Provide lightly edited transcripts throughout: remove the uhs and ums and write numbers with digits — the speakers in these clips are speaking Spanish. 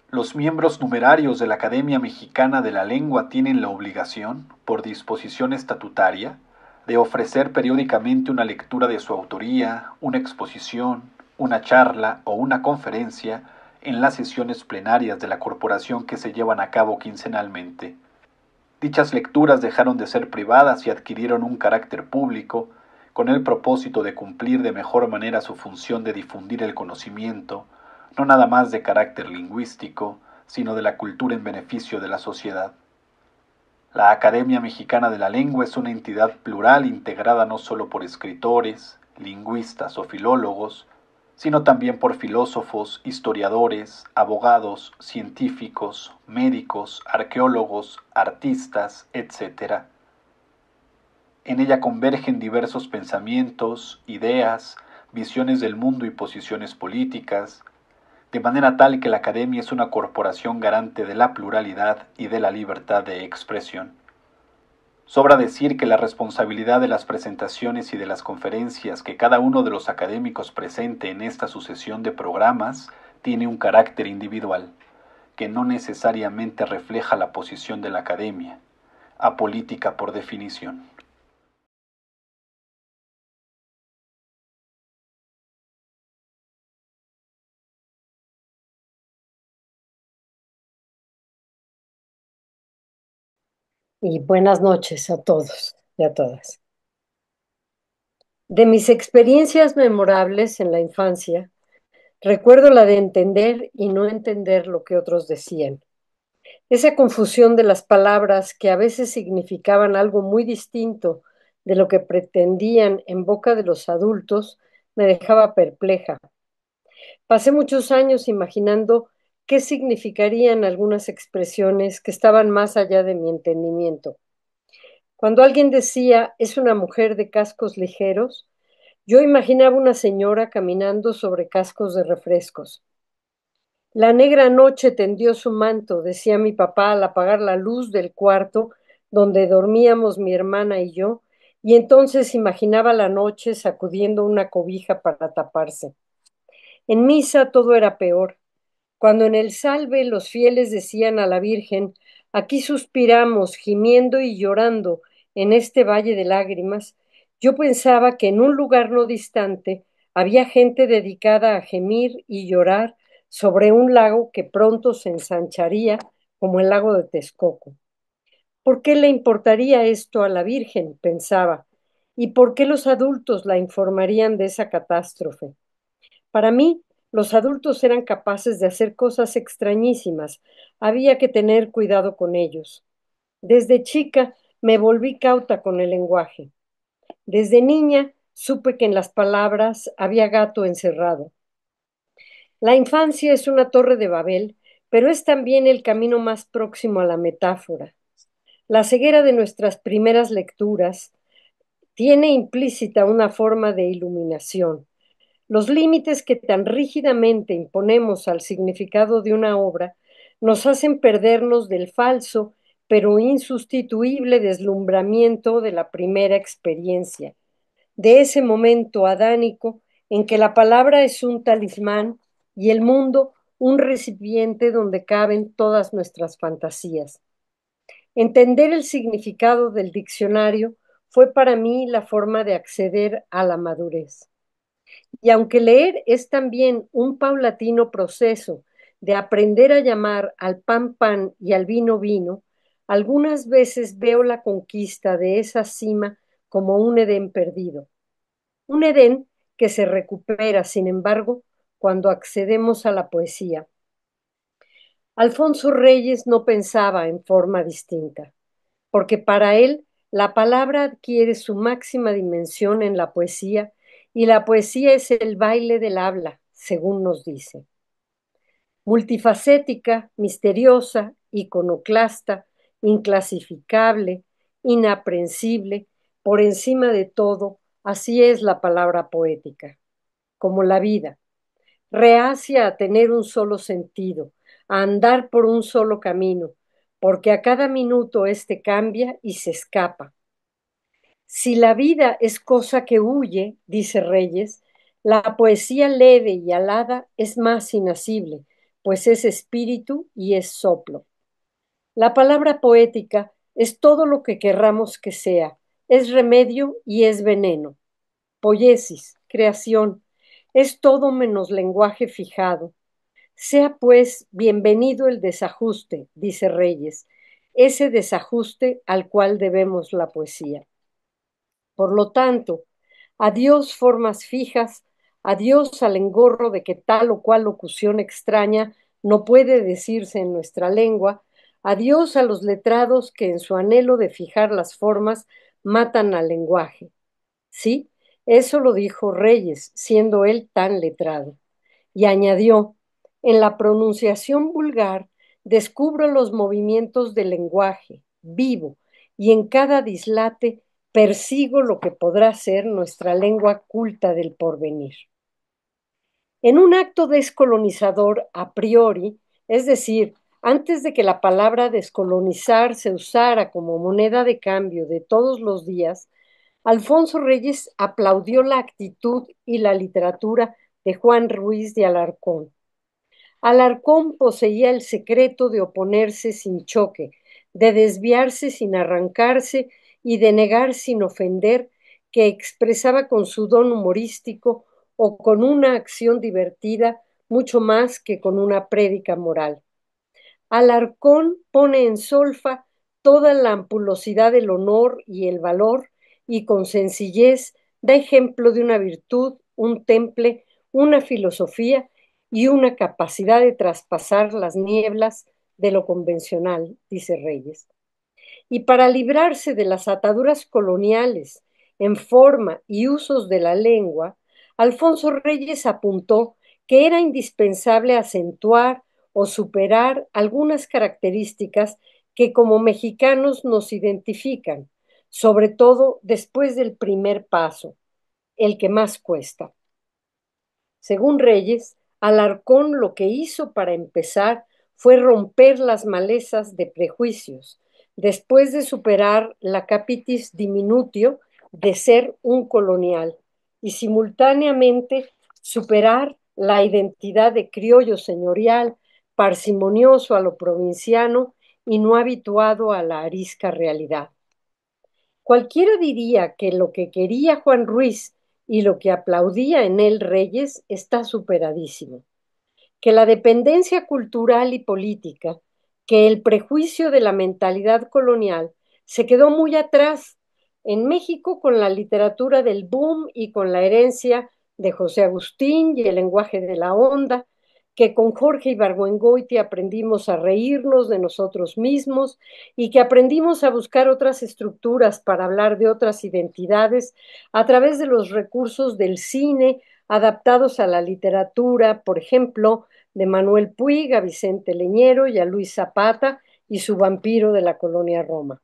Los miembros numerarios de la Academia Mexicana de la Lengua tienen la obligación, por disposición estatutaria, de ofrecer periódicamente una lectura de su autoría, una exposición, una charla o una conferencia en las sesiones plenarias de la corporación que se llevan a cabo quincenalmente. Dichas lecturas dejaron de ser privadas y adquirieron un carácter público, con el propósito de cumplir de mejor manera su función de difundir el conocimiento, no nada más de carácter lingüístico, sino de la cultura en beneficio de la sociedad. La Academia Mexicana de la Lengua es una entidad plural integrada no solo por escritores, lingüistas o filólogos, sino también por filósofos, historiadores, abogados, científicos, médicos, arqueólogos, artistas, etc. En ella convergen diversos pensamientos, ideas, visiones del mundo y posiciones políticas, de manera tal que la Academia es una corporación garante de la pluralidad y de la libertad de expresión. Sobra decir que la responsabilidad de las presentaciones y de las conferencias que cada uno de los académicos presente en esta sucesión de programas tiene un carácter individual, que no necesariamente refleja la posición de la Academia, apolítica por definición. Y buenas noches a todos y a todas. De mis experiencias memorables en la infancia, recuerdo la de entender y no entender lo que otros decían. Esa confusión de las palabras que a veces significaban algo muy distinto de lo que pretendían en boca de los adultos me dejaba perpleja. Pasé muchos años imaginando qué significarían algunas expresiones que estaban más allá de mi entendimiento. Cuando alguien decía es una mujer de cascos ligeros, yo imaginaba una señora caminando sobre cascos de refrescos. La negra noche tendió su manto, decía mi papá al apagar la luz del cuarto donde dormíamos mi hermana y yo, y entonces imaginaba la noche sacudiendo una cobija para taparse. En misa todo era peor. Cuando en el salve los fieles decían a la Virgen, aquí suspiramos, gimiendo y llorando en este valle de lágrimas, yo pensaba que en un lugar no distante había gente dedicada a gemir y llorar sobre un lago que pronto se ensancharía como el lago de Texcoco. ¿Por qué le importaría esto a la Virgen? Pensaba. ¿Y por qué los adultos la informarían de esa catástrofe? Para mí, los adultos eran capaces de hacer cosas extrañísimas. Había que tener cuidado con ellos. Desde chica me volví cauta con el lenguaje. Desde niña supe que en las palabras había gato encerrado. La infancia es una torre de Babel, pero es también el camino más próximo a la metáfora. La ceguera de nuestras primeras lecturas tiene implícita una forma de iluminación. Los límites que tan rígidamente imponemos al significado de una obra nos hacen perdernos del falso, pero insustituible deslumbramiento de la primera experiencia, de ese momento adánico en que la palabra es un talismán y el mundo un recipiente donde caben todas nuestras fantasías. Entender el significado del diccionario fue para mí la forma de acceder a la madurez. Y aunque leer es también un paulatino proceso de aprender a llamar al pan pan y al vino vino, algunas veces veo la conquista de esa cima como un Edén perdido. Un Edén que se recupera, sin embargo, cuando accedemos a la poesía. Alfonso Reyes no pensaba en forma distinta, porque para él la palabra adquiere su máxima dimensión en la poesía y la poesía es el baile del habla, según nos dice. Multifacética, misteriosa, iconoclasta, inclasificable, inaprensible, por encima de todo, así es la palabra poética, como la vida, reacia a tener un solo sentido, a andar por un solo camino, porque a cada minuto éste cambia y se escapa. Si la vida es cosa que huye, dice Reyes, la poesía leve y alada es más inasible, pues es espíritu y es soplo. La palabra poética es todo lo que querramos que sea, es remedio y es veneno. Poiesis, creación, es todo menos lenguaje fijado. Sea pues bienvenido el desajuste, dice Reyes, ese desajuste al cual debemos la poesía. Por lo tanto, adiós formas fijas, adiós al engorro de que tal o cual locución extraña no puede decirse en nuestra lengua, adiós a los letrados que en su anhelo de fijar las formas matan al lenguaje. Sí, eso lo dijo Reyes, siendo él tan letrado. Y añadió, en la pronunciación vulgar descubro los movimientos del lenguaje, vivo, y en cada dislate persigo lo que podrá ser nuestra lengua culta del porvenir. En un acto descolonizador a priori, es decir, antes de que la palabra descolonizar se usara como moneda de cambio de todos los días, Alfonso Reyes aplaudió la actitud y la literatura de Juan Ruiz de Alarcón. Alarcón poseía el secreto de oponerse sin choque, de desviarse sin arrancarse y de negar sin ofender, que expresaba con su don humorístico o con una acción divertida mucho más que con una prédica moral. Alarcón pone en solfa toda la ampulosidad del honor y el valor y con sencillez da ejemplo de una virtud, un temple, una filosofía y una capacidad de traspasar las nieblas de lo convencional, dice Reyes. Y para librarse de las ataduras coloniales en forma y usos de la lengua, Alfonso Reyes apuntó que era indispensable acentuar o superar algunas características que como mexicanos nos identifican, sobre todo después del primer paso, el que más cuesta. Según Reyes, Alarcón lo que hizo para empezar fue romper las malezas de prejuicios, después de superar la capitis diminutio de ser un colonial y simultáneamente superar la identidad de criollo señorial, parsimonioso a lo provinciano y no habituado a la arisca realidad. Cualquiera diría que lo que quería Juan Ruiz y lo que aplaudía en él Reyes está superadísimo, que la dependencia cultural y política, que el prejuicio de la mentalidad colonial se quedó muy atrás en México con la literatura del boom y con la herencia de José Agustín y el lenguaje de la onda, que con Jorge Ibargüengoitia aprendimos a reírnos de nosotros mismos y que aprendimos a buscar otras estructuras para hablar de otras identidades a través de los recursos del cine adaptados a la literatura, por ejemplo, de Manuel Puig a Vicente Leñero y a Luis Zapata y su vampiro de la colonia Roma.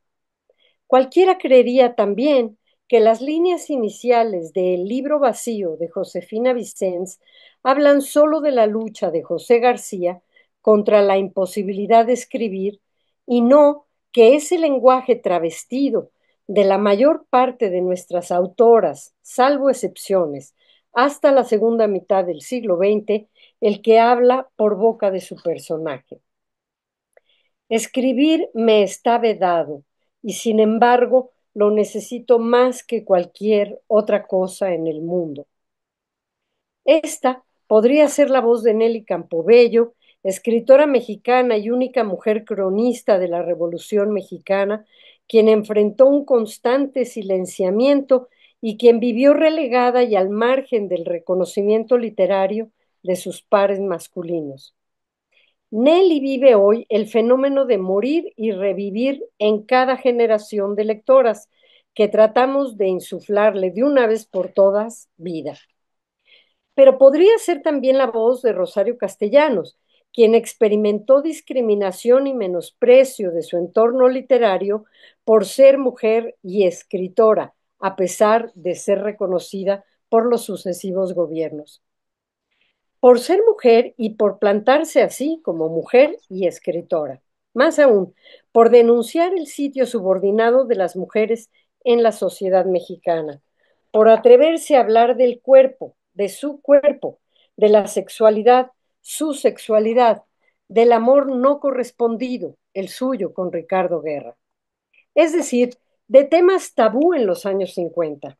Cualquiera creería también que las líneas iniciales del Libro Vacío de Josefina Vicens hablan solo de la lucha de José García contra la imposibilidad de escribir y no que ese lenguaje travestido de la mayor parte de nuestras autoras, salvo excepciones, hasta la segunda mitad del siglo XX, el que habla por boca de su personaje. Escribir me está vedado y sin embargo lo necesito más que cualquier otra cosa en el mundo. Esta podría ser la voz de Nelly Campobello, escritora mexicana y única mujer cronista de la Revolución Mexicana, quien enfrentó un constante silenciamiento y quien vivió relegada y al margen del reconocimiento literario de sus pares masculinos. Nelly vive hoy el fenómeno de morir y revivir en cada generación de lectoras que tratamos de insuflarle de una vez por todas vida. Pero podría ser también la voz de Rosario Castellanos, quien experimentó discriminación y menosprecio de su entorno literario por ser mujer y escritora, a pesar de ser reconocida por los sucesivos gobiernos. Por ser mujer y por plantarse así como mujer y escritora. Más aún, por denunciar el sitio subordinado de las mujeres en la sociedad mexicana, por atreverse a hablar del cuerpo, de su cuerpo, de la sexualidad, su sexualidad, del amor no correspondido, el suyo con Ricardo Guerra. Es decir, de temas tabú en los años 50.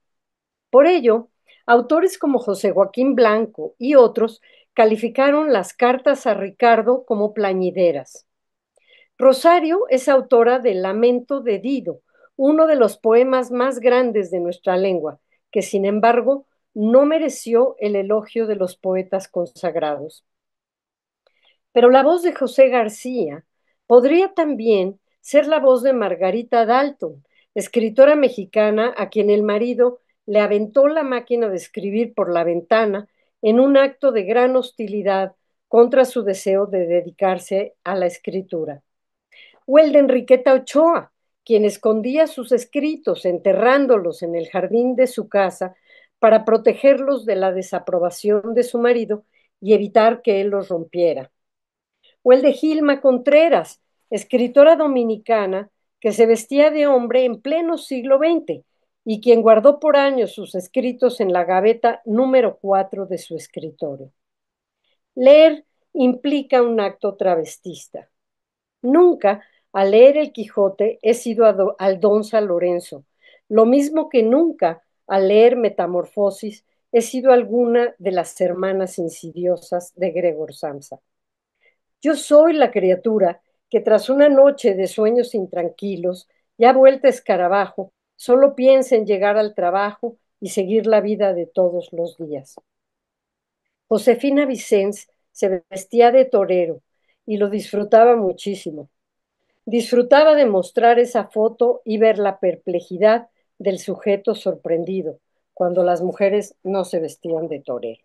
Por ello, autores como José Joaquín Blanco y otros calificaron las cartas a Ricardo como plañideras. Rosario es autora de Lamento de Dido, uno de los poemas más grandes de nuestra lengua, que sin embargo no mereció el elogio de los poetas consagrados. Pero la voz de José García podría también ser la voz de Margarita Dalton, escritora mexicana a quien el marido le aventó la máquina de escribir por la ventana en un acto de gran hostilidad contra su deseo de dedicarse a la escritura. O el de Enriqueta Ochoa, quien escondía sus escritos enterrándolos en el jardín de su casa para protegerlos de la desaprobación de su marido y evitar que él los rompiera. O el de Gilma Contreras, escritora dominicana que se vestía de hombre en pleno siglo XX y quien guardó por años sus escritos en la gaveta número 4 de su escritorio. Leer implica un acto travestista. Nunca, al leer el Quijote, he sido Aldonza Lorenzo, lo mismo que nunca, al leer Metamorfosis, he sido alguna de las hermanas insidiosas de Gregor Samsa. Yo soy la criatura que tras una noche de sueños intranquilos, ya vuelta escarabajo, solo piensa en llegar al trabajo y seguir la vida de todos los días. Josefina Vicens se vestía de torero y lo disfrutaba muchísimo. Disfrutaba de mostrar esa foto y ver la perplejidad del sujeto sorprendido cuando las mujeres no se vestían de torero.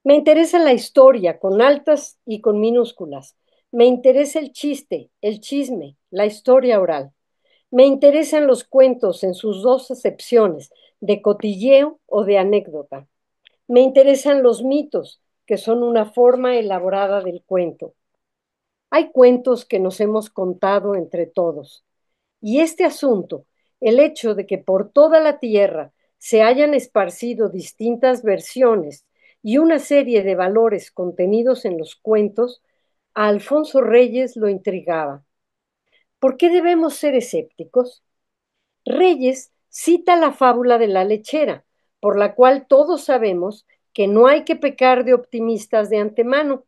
Me interesa la historia con altas y con minúsculas. Me interesa el chiste, el chisme, la historia oral. Me interesan los cuentos en sus dos acepciones, de cotilleo o de anécdota. Me interesan los mitos, que son una forma elaborada del cuento. Hay cuentos que nos hemos contado entre todos. Y este asunto, el hecho de que por toda la tierra se hayan esparcido distintas versiones y una serie de valores contenidos en los cuentos, a Alfonso Reyes lo intrigaba. ¿Por qué debemos ser escépticos? Reyes cita la fábula de la lechera, por la cual todos sabemos que no hay que pecar de optimistas de antemano,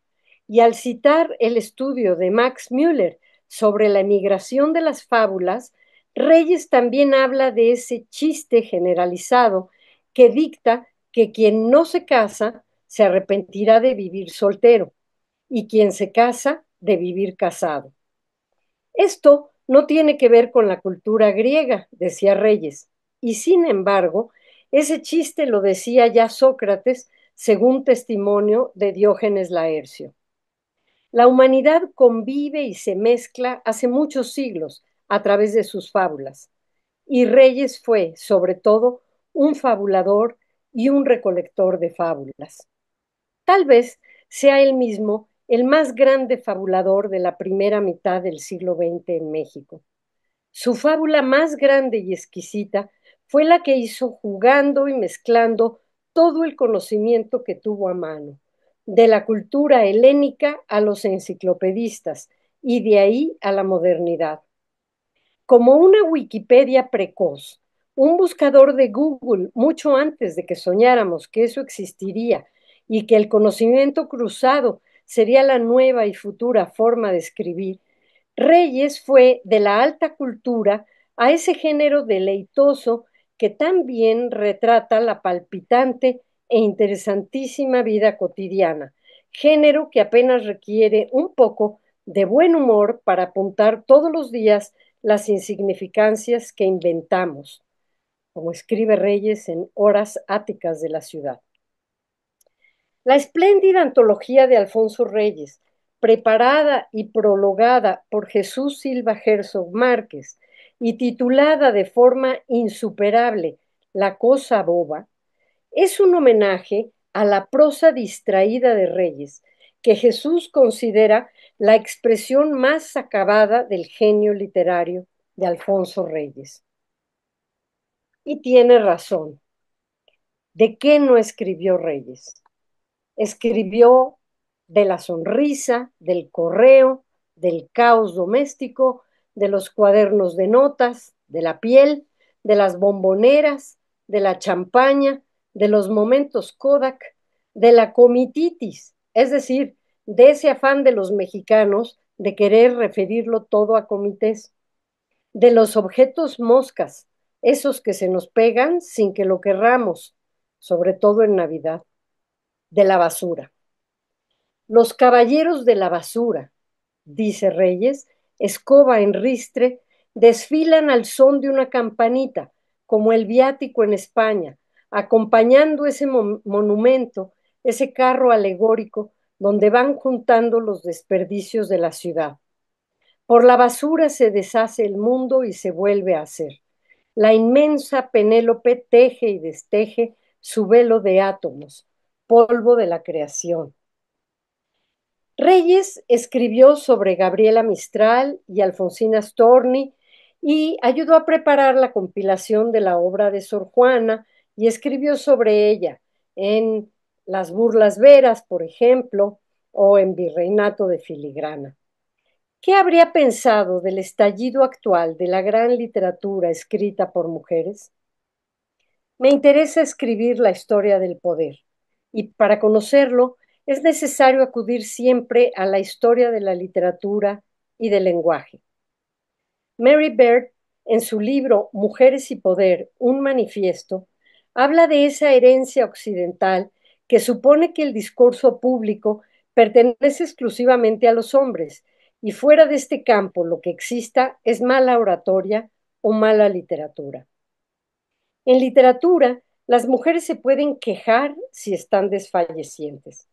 y al citar el estudio de Max Müller sobre la emigración de las fábulas, Reyes también habla de ese chiste generalizado que dicta que quien no se casa se arrepentirá de vivir soltero y quien se casa de vivir casado. Esto no tiene que ver con la cultura griega, decía Reyes, y sin embargo, ese chiste lo decía ya Sócrates, según testimonio de Diógenes Laercio. La humanidad convive y se mezcla hace muchos siglos a través de sus fábulas, y Reyes fue, sobre todo, un fabulador y un recolector de fábulas. Tal vez sea él mismo el más grande fabulador de la primera mitad del siglo XX en México. Su fábula más grande y exquisita fue la que hizo jugando y mezclando todo el conocimiento que tuvo a mano, de la cultura helénica a los enciclopedistas y de ahí a la modernidad. Como una Wikipedia precoz, un buscador de Google mucho antes de que soñáramos que eso existiría y que el conocimiento cruzado sería la nueva y futura forma de escribir, Reyes fue de la alta cultura a ese género deleitoso que tan bien retrata la palpitante e interesantísima vida cotidiana, género que apenas requiere un poco de buen humor para apuntar todos los días las insignificancias que inventamos, como escribe Reyes en Horas Áticas de la Ciudad. La espléndida antología de Alfonso Reyes, preparada y prologada por Jesús Silva Herzog Márquez y titulada de forma insuperable La cosa boba, es un homenaje a la prosa distraída de Reyes, que Jesús considera la expresión más acabada del genio literario de Alfonso Reyes. Y tiene razón. ¿De qué no escribió Reyes? Escribió de la sonrisa, del correo, del caos doméstico, de los cuadernos de notas, de la piel, de las bomboneras, de la champaña, de los momentos Kodak, de la comititis, es decir, de ese afán de los mexicanos de querer referirlo todo a comités, de los objetos moscas, esos que se nos pegan sin que lo querramos, sobre todo en Navidad, de la basura. Los caballeros de la basura, dice Reyes, escoba en ristre, desfilan al son de una campanita, como el viático en España, acompañando ese monumento, ese carro alegórico donde van juntando los desperdicios de la ciudad. Por la basura se deshace el mundo y se vuelve a hacer. La inmensa Penélope teje y desteje su velo de átomos, polvo de la creación. Reyes escribió sobre Gabriela Mistral y Alfonsina Storni y ayudó a preparar la compilación de la obra de Sor Juana y escribió sobre ella en Las burlas veras, por ejemplo, o en Virreinato de Filigrana. ¿Qué habría pensado del estallido actual de la gran literatura escrita por mujeres? Me interesa escribir la historia del poder y para conocerlo es necesario acudir siempre a la historia de la literatura y del lenguaje. Mary Beard, en su libro Mujeres y Poder, un manifiesto, habla de esa herencia occidental que supone que el discurso público pertenece exclusivamente a los hombres y fuera de este campo lo que exista es mala oratoria o mala literatura. En literatura, las mujeres se pueden quejar si están desfallecientes,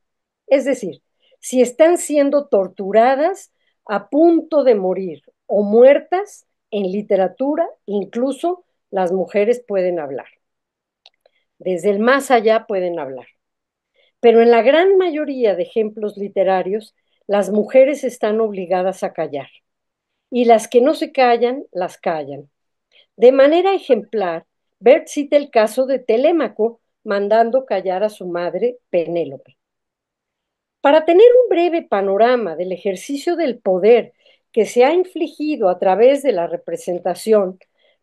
es decir, si están siendo torturadas a punto de morir o muertas, en literatura incluso las mujeres pueden hablar. Desde el más allá pueden hablar. Pero en la gran mayoría de ejemplos literarios, las mujeres están obligadas a callar. Y las que no se callan, las callan. De manera ejemplar, Bert cita el caso de Telémaco mandando callar a su madre, Penélope. Para tener un breve panorama del ejercicio del poder que se ha infligido a través de la representación,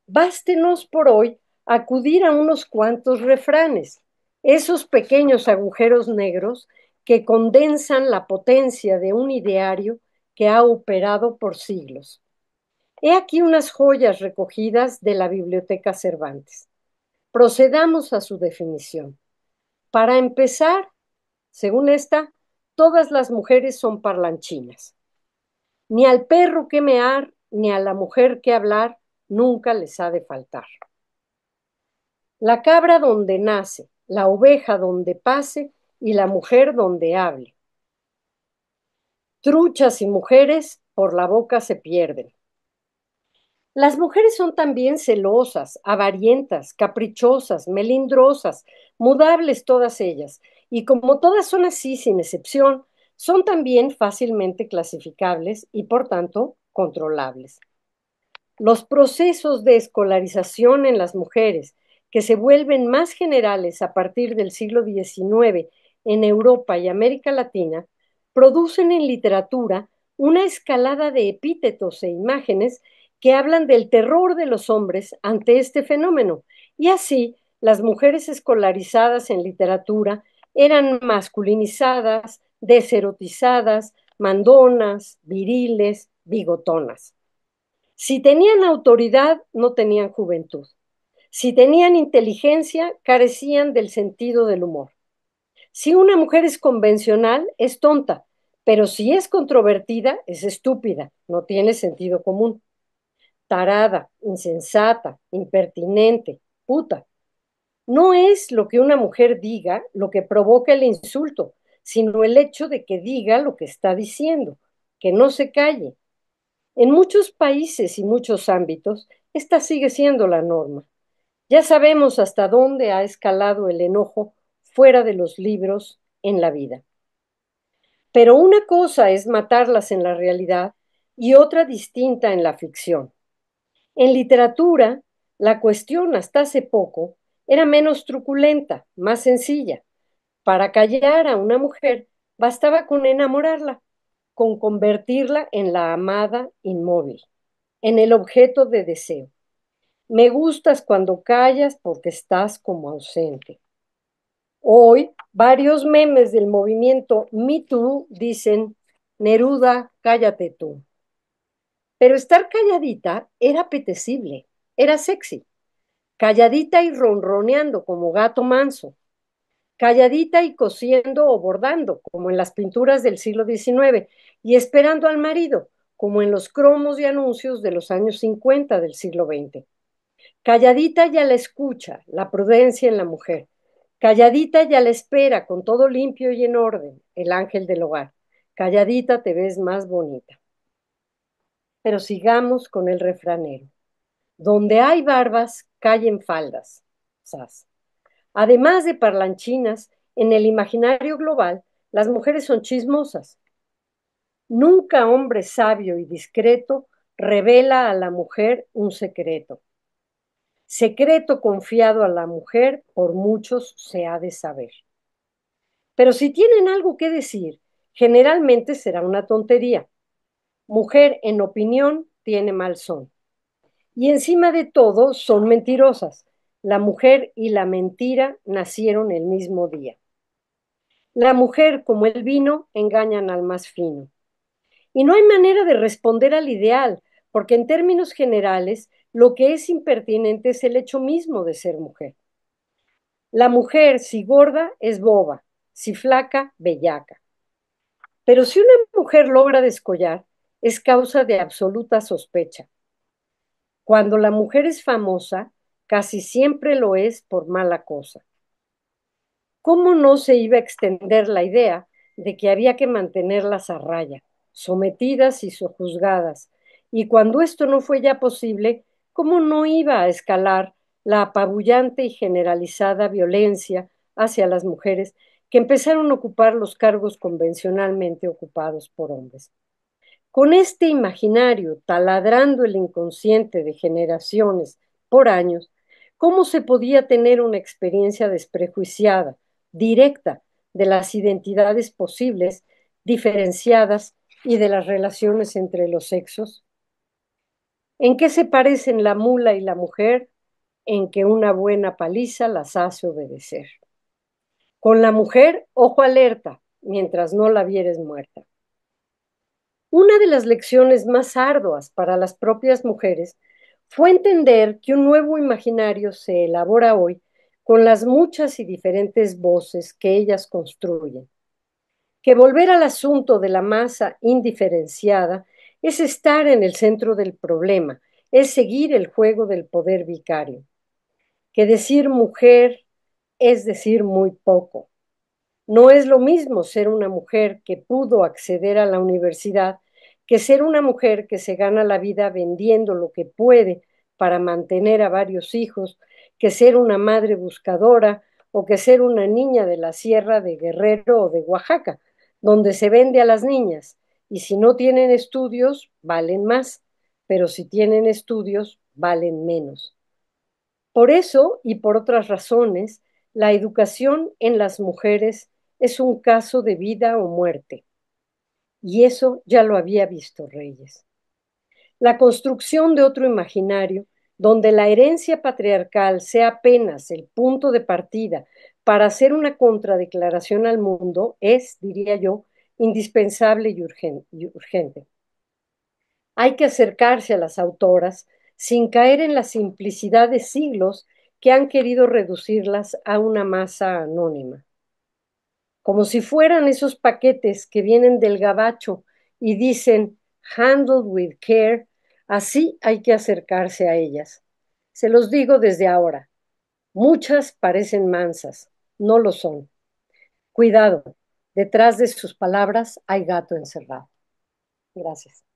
bástenos por hoy acudir a unos cuantos refranes, esos pequeños agujeros negros que condensan la potencia de un ideario que ha operado por siglos. He aquí unas joyas recogidas de la Biblioteca Cervantes. Procedamos a su definición. Para empezar, según esta, todas las mujeres son parlanchinas. Ni al perro que mear, ni a la mujer que hablar, nunca les ha de faltar. La cabra donde nace, la oveja donde pase y la mujer donde hable. Truchas y mujeres por la boca se pierden. Las mujeres son también celosas, avarientas, caprichosas, melindrosas, mudables todas ellas, y como todas son así sin excepción, son también fácilmente clasificables y por tanto controlables. Los procesos de escolarización en las mujeres, que se vuelven más generales a partir del siglo XIX en Europa y América Latina, producen en literatura una escalada de epítetos e imágenes que hablan del terror de los hombres ante este fenómeno. Y así, las mujeres escolarizadas en literatura eran masculinizadas, deserotizadas, mandonas, viriles, bigotonas. Si tenían autoridad, no tenían juventud. Si tenían inteligencia, carecían del sentido del humor. Si una mujer es convencional, es tonta, pero si es controvertida, es estúpida, no tiene sentido común. Tarada, insensata, impertinente, puta. No es lo que una mujer diga lo que provoca el insulto, sino el hecho de que diga lo que está diciendo, que no se calle. En muchos países y muchos ámbitos, esta sigue siendo la norma. Ya sabemos hasta dónde ha escalado el enojo fuera de los libros en la vida. Pero una cosa es matarlas en la realidad y otra distinta en la ficción. En literatura, la cuestión hasta hace poco era menos truculenta, más sencilla. Para callar a una mujer Bastaba con enamorarla, con convertirla en la amada inmóvil, en el objeto de deseo. Me gustas cuando callas porque estás como ausente. Hoy, varios memes del movimiento Me Too dicen, Neruda, cállate tú. Pero estar calladita era apetecible, era sexy. Calladita y ronroneando como gato manso. Calladita y cosiendo o bordando, como en las pinturas del siglo XIX, y esperando al marido, como en los cromos y anuncios de los años 50 del siglo XX. Calladita ya la escucha, la prudencia en la mujer. Calladita ya la espera, con todo limpio y en orden, el ángel del hogar. Calladita te ves más bonita. Pero sigamos con el refranero. Donde hay barbas, callen faldas. Sas. Además de parlanchinas, en el imaginario global, las mujeres son chismosas. Nunca hombre sabio y discreto revela a la mujer un secreto. Secreto confiado a la mujer, por muchos se ha de saber. Pero si tienen algo que decir, generalmente será una tontería. Mujer en opinión tiene mal son. Y encima de todo son mentirosas. La mujer y la mentira nacieron el mismo día. La mujer, como el vino, engañan al más fino. Y no hay manera de responder al ideal, porque en términos generales, lo que es impertinente es el hecho mismo de ser mujer. La mujer, si gorda, es boba, si flaca, bellaca. Pero si una mujer logra descollar, es causa de absoluta sospecha. Cuando la mujer es famosa, casi siempre lo es por mala cosa. ¿Cómo no se iba a extender la idea de que había que mantenerlas a raya, sometidas y sojuzgadas? Y cuando esto no fue ya posible, ¿cómo no iba a escalar la apabullante y generalizada violencia hacia las mujeres que empezaron a ocupar los cargos convencionalmente ocupados por hombres? Con este imaginario taladrando el inconsciente de generaciones por años, ¿cómo se podía tener una experiencia desprejuiciada, directa, de las identidades posibles, diferenciadas y de las relaciones entre los sexos? ¿En qué se parecen la mula y la mujer? En que una buena paliza las hace obedecer. Con la mujer, ojo alerta, mientras no la vieres muerta. Una de las lecciones más arduas para las propias mujeres fue entender que un nuevo imaginario se elabora hoy con las muchas y diferentes voces que ellas construyen, que volver al asunto de la masa indiferenciada es estar en el centro del problema, es seguir el juego del poder vicario, que decir mujer es decir muy poco. No es lo mismo ser una mujer que pudo acceder a la universidad que ser una mujer que se gana la vida vendiendo lo que puede para mantener a varios hijos, que ser una madre buscadora o que ser una niña de la sierra de Guerrero o de Oaxaca, donde se vende a las niñas y si no tienen estudios valen más, pero si tienen estudios valen menos. Por eso y por otras razones, la educación en las mujeres es un caso de vida o muerte. Y eso ya lo había visto Reyes. La construcción de otro imaginario, donde la herencia patriarcal sea apenas el punto de partida para hacer una contradeclaración al mundo, es, diría yo, indispensable y urgente. Hay que acercarse a las autoras sin caer en la simplicidad de siglos que han querido reducirlas a una masa anónima, como si fueran esos paquetes que vienen del gabacho y dicen handled with care, así hay que acercarse a ellas. Se los digo desde ahora, muchas parecen mansas, no lo son. Cuidado, detrás de sus palabras hay gato encerrado. Gracias.